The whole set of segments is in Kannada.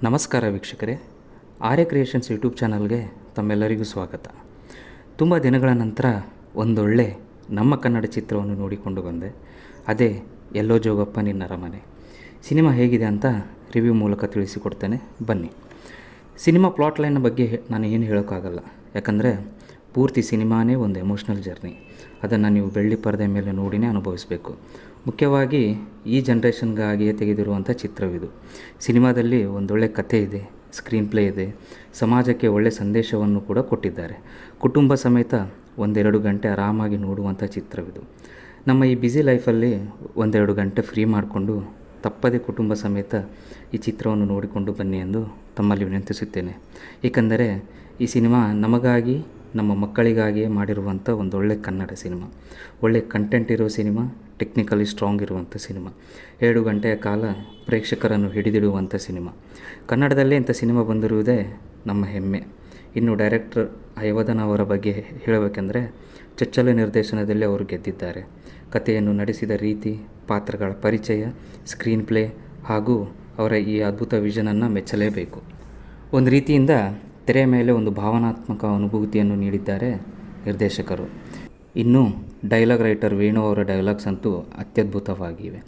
ನಮಸ್ಕಾರ ವೀಕ್ಷಕರೇ, ಆರ್ಯ ಕ್ರಿಯೇಷನ್ಸ್ ಯೂಟ್ಯೂಬ್ ಚಾನಲ್ಗೆ ತಮ್ಮೆಲ್ಲರಿಗೂ ಸ್ವಾಗತ. ತುಂಬ ದಿನಗಳ ನಂತರ ಒಂದೊಳ್ಳೆ ನಮ್ಮ ಕನ್ನಡ ಚಿತ್ರವನ್ನು ನೋಡಿಕೊಂಡು ಬಂದೆ. ಅದೇ ಎಲ್ಲೋ ಜೋಗಪ್ಪ ನಿನ್ನ ಅರಮನೆ. ಸಿನಿಮಾ ಹೇಗಿದೆ ಅಂತ ರಿವ್ಯೂ ಮೂಲಕ ತಿಳಿಸಿಕೊಡ್ತೇನೆ, ಬನ್ನಿ. ಸಿನಿಮಾ ಪ್ಲಾಟ್ ಲೈನ್ನ ಬಗ್ಗೆ ನಾನು ಏನು ಹೇಳೋಕ್ಕಾಗಲ್ಲ, ಯಾಕಂದರೆ ಪೂರ್ತಿ ಸಿನಿಮಾನೇ ಒಂದು ಎಮೋಷ್ನಲ್ ಜರ್ನಿ. ಅದನ್ನು ನೀವು ಬೆಳ್ಳಿ ಪರದೆ ಮೇಲೆ ನೋಡಿನೇ ಅನುಭವಿಸಬೇಕು. ಮುಖ್ಯವಾಗಿ ಈ ಜನ್ರೇಷನ್ಗಾಗಿಯೇ ತೆಗೆದಿರುವಂಥ ಚಿತ್ರವಿದು. ಸಿನಿಮಾದಲ್ಲಿ ಒಂದೊಳ್ಳೆ ಕಥೆ ಇದೆ, ಸ್ಕ್ರೀನ್ ಪ್ಲೇ ಇದೆ, ಸಮಾಜಕ್ಕೆ ಒಳ್ಳೆಯ ಸಂದೇಶವನ್ನು ಕೂಡ ಕೊಟ್ಟಿದ್ದಾರೆ. ಕುಟುಂಬ ಸಮೇತ 1-2 ಗಂಟೆ ಆರಾಮಾಗಿ ನೋಡುವಂಥ ಚಿತ್ರವಿದು. ನಮ್ಮ ಈ ಬ್ಯುಸಿ ಲೈಫಲ್ಲಿ 1-2 ಗಂಟೆ ಫ್ರೀ ಮಾಡಿಕೊಂಡು ತಪ್ಪದೇ ಕುಟುಂಬ ಸಮೇತ ಈ ಚಿತ್ರವನ್ನು ನೋಡಿಕೊಂಡು ಬನ್ನಿ ಎಂದು ತಮ್ಮಲ್ಲಿ ವಿನಂತಿಸುತ್ತೇನೆ. ಏಕೆಂದರೆ ಈ ಸಿನಿಮಾ ನಮಗಾಗಿ, ನಮ್ಮ ಮಕ್ಕಳಿಗಾಗಿಯೇ ಮಾಡಿರುವಂಥ ಒಂದೊಳ್ಳೆ ಕನ್ನಡ ಸಿನಿಮಾ. ಒಳ್ಳೆ ಕಂಟೆಂಟ್ ಇರೋ ಸಿನಿಮಾ, ಟೆಕ್ನಿಕಲಿ ಸ್ಟ್ರಾಂಗ್ ಇರುವಂಥ ಸಿನಿಮಾ, 2 ಗಂಟೆಯ ಕಾಲ ಪ್ರೇಕ್ಷಕರನ್ನು ಹಿಡಿದಿಡುವಂಥ ಸಿನಿಮಾ. ಕನ್ನಡದಲ್ಲೇ ಇಂಥ ಸಿನಿಮಾ ಬಂದಿರುವುದೇ ನಮ್ಮ ಹೆಮ್ಮೆ. ಇನ್ನು ಡೈರೆಕ್ಟರ್ ಹಯವದನ ಅವರ ಬಗ್ಗೆ ಹೇಳಬೇಕೆಂದರೆ, ಚೊಚ್ಚಲ ನಿರ್ದೇಶನದಲ್ಲಿ ಅವರು ಗೆದ್ದಿದ್ದಾರೆ. ಕಥೆಯನ್ನು ನಡೆಸಿದ ರೀತಿ, ಪಾತ್ರಗಳ ಪರಿಚಯ, ಸ್ಕ್ರೀನ್ ಪ್ಲೇ ಹಾಗೂ ಅವರ ಈ ಅದ್ಭುತ ವಿಷನನ್ನು ಮೆಚ್ಚಲೇಬೇಕು. ಒಂದು ರೀತಿಯಿಂದ ತೆರೆಯ ಮೇಲೆ ಒಂದು ಭಾವನಾತ್ಮಕ ಅನುಭೂತಿಯನ್ನು ನೀಡಿದ್ದಾರೆ ನಿರ್ದೇಶಕರು. ಇನ್ನು ಡೈಲಾಗ್ ರೈಟರ್ ವೇಣು ಅವರ ಡೈಲಾಗ್ಸ್ ಅಂತೂ ಅತ್ಯದ್ಭುತವಾಗಿವೆ.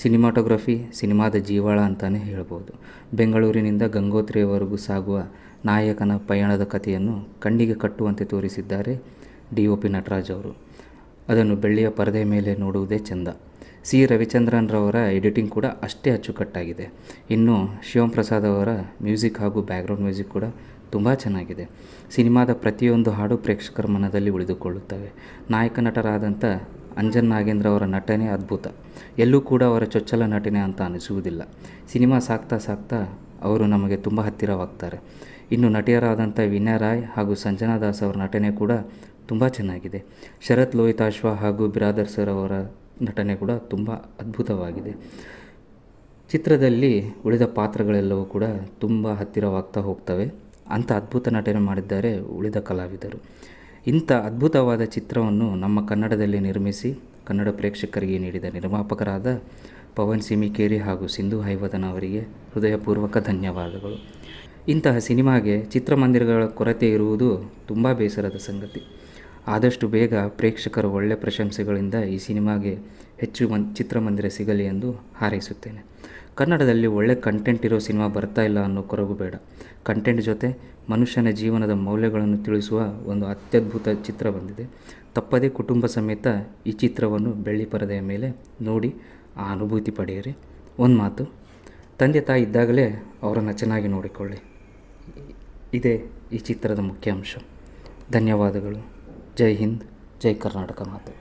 ಸಿನಿಮಾಟೋಗ್ರಫಿ ಸಿನಿಮಾದ ಜೀವಾಳ ಅಂತಲೇ ಹೇಳ್ಬೋದು. ಬೆಂಗಳೂರಿನಿಂದ ಗಂಗೋತ್ರಿಯವರೆಗೂ ಸಾಗುವ ನಾಯಕನ ಪಯಣದ ಕಥೆಯನ್ನು ಕಣ್ಣಿಗೆ ಕಟ್ಟುವಂತೆ ತೋರಿಸಿದ್ದಾರೆ DOP ನಟರಾಜ್ ಅವರು. ಅದನ್ನು ಬೆಳ್ಳಿಯ ಪರದೆ ಮೇಲೆ ನೋಡುವುದೇ ಚೆಂದ. C. ರವಿಚಂದ್ರನ್ರವರ ಎಡಿಟಿಂಗ್ ಕೂಡ ಅಷ್ಟೇ ಅಚ್ಚುಕಟ್ಟಾಗಿದೆ. ಇನ್ನು ಶಿವಪ್ರಸಾದ್ ಅವರ ಮ್ಯೂಸಿಕ್ ಹಾಗೂ ಬ್ಯಾಕ್ಗ್ರೌಂಡ್ ಮ್ಯೂಸಿಕ್ ಕೂಡ ತುಂಬ ಚೆನ್ನಾಗಿದೆ. ಸಿನಿಮಾದ ಪ್ರತಿಯೊಂದು ಹಾಡು ಪ್ರೇಕ್ಷಕರ ಮನದಲ್ಲಿ ಉಳಿದುಕೊಳ್ಳುತ್ತವೆ. ನಾಯಕ ನಟರಾದಂಥ ಅಂಜನ್ ನಾಗೇಂದ್ರ ಅವರ ನಟನೆ ಅದ್ಭುತ. ಎಲ್ಲೂ ಕೂಡ ಅವರ ಚೊಚ್ಚಲ ನಟನೆ ಅಂತ ಅನಿಸುವುದಿಲ್ಲ. ಸಿನಿಮಾ ಸಾಕ್ತಾ ಸಾಕ್ತಾ ಅವರು ನಮಗೆ ತುಂಬ ಹತ್ತಿರವಾಗ್ತಾರೆ. ಇನ್ನು ನಟಿಯರಾದಂಥ ವಿನಯ್ ರಾಯ್ ಹಾಗೂ ಸಂಜನಾ ದಾಸ್ ಅವರ ನಟನೆ ಕೂಡ ತುಂಬ ಚೆನ್ನಾಗಿದೆ. ಶರತ್ ಲೋಹಿತಾಶ್ವ ಹಾಗೂ ಬಿರಾದರ್ ಸರ್ ಅವರ ನಟನೆ ಕೂಡ ತುಂಬ ಅದ್ಭುತವಾಗಿದೆ. ಚಿತ್ರದಲ್ಲಿ ಉಳಿದ ಪಾತ್ರಗಳೆಲ್ಲವೂ ಕೂಡ ತುಂಬ ಹತ್ತಿರವಾಗ್ತಾ ಹೋಗ್ತವೆ. ಅಂಥ ಅದ್ಭುತ ನಟನೆ ಮಾಡಿದ್ದಾರೆ ಉಳಿದ ಕಲಾವಿದರು. ಇಂಥ ಅದ್ಭುತವಾದ ಚಿತ್ರವನ್ನು ನಮ್ಮ ಕನ್ನಡದಲ್ಲಿ ನಿರ್ಮಿಸಿ ಕನ್ನಡ ಪ್ರೇಕ್ಷಕರಿಗೆ ನೀಡಿದ ನಿರ್ಮಾಪಕರಾದ ಪವನ್ ಸಿಮಿಕೇರಿ ಹಾಗೂ ಸಿಂಧು ಹೈವದನ ಅವರಿಗೆ ಹೃದಯಪೂರ್ವಕ ಧನ್ಯವಾದಗಳು. ಇಂತಹ ಸಿನಿಮಾಗೆ ಚಿತ್ರಮಂದಿರಗಳ ಕೊರತೆ ಇರುವುದು ತುಂಬ ಬೇಸರದ ಸಂಗತಿ. ಆದಷ್ಟು ಬೇಗ ಪ್ರೇಕ್ಷಕರ ಒಳ್ಳೆಯ ಪ್ರಶಂಸೆಗಳಿಂದ ಈ ಸಿನಿಮಾಗೆ ಹೆಚ್ಚು ಚಿತ್ರಮಂದಿರ ಸಿಗಲಿ ಎಂದು ಹಾರೈಸುತ್ತೇನೆ. ಕನ್ನಡದಲ್ಲಿ ಒಳ್ಳೆ ಕಂಟೆಂಟ್ ಇರೋ ಸಿನಿಮಾ ಬರ್ತಾ ಇಲ್ಲ ಅನ್ನೋ ಕೊರಗು ಬೇಡ. ಕಂಟೆಂಟ್ ಜೊತೆ ಮನುಷ್ಯನ ಜೀವನದ ಮೌಲ್ಯಗಳನ್ನು ತಿಳಿಸುವ ಒಂದು ಅತ್ಯದ್ಭುತ ಚಿತ್ರ ಬಂದಿದೆ. ತಪ್ಪದೇ ಕುಟುಂಬ ಸಮೇತ ಈ ಚಿತ್ರವನ್ನು ಬೆಳ್ಳಿ ಪರದೆಯ ಮೇಲೆ ನೋಡಿ ಆ ಅನುಭೂತಿ ಪಡೆಯಿರಿ. ಒಂದು ಮಾತು, ತಂದೆ ತಾಯಿ ಇದ್ದಾಗಲೇ ಅವರನ್ನು ಚೆನ್ನಾಗಿ ನೋಡಿಕೊಳ್ಳಿ. ಇದೇ ಈ ಚಿತ್ರದ ಮುಖ್ಯ ಅಂಶ. ಧನ್ಯವಾದಗಳು. ಜೈ ಹಿಂದ್, ಜೈ ಕರ್ನಾಟಕ ಮಾತೆ.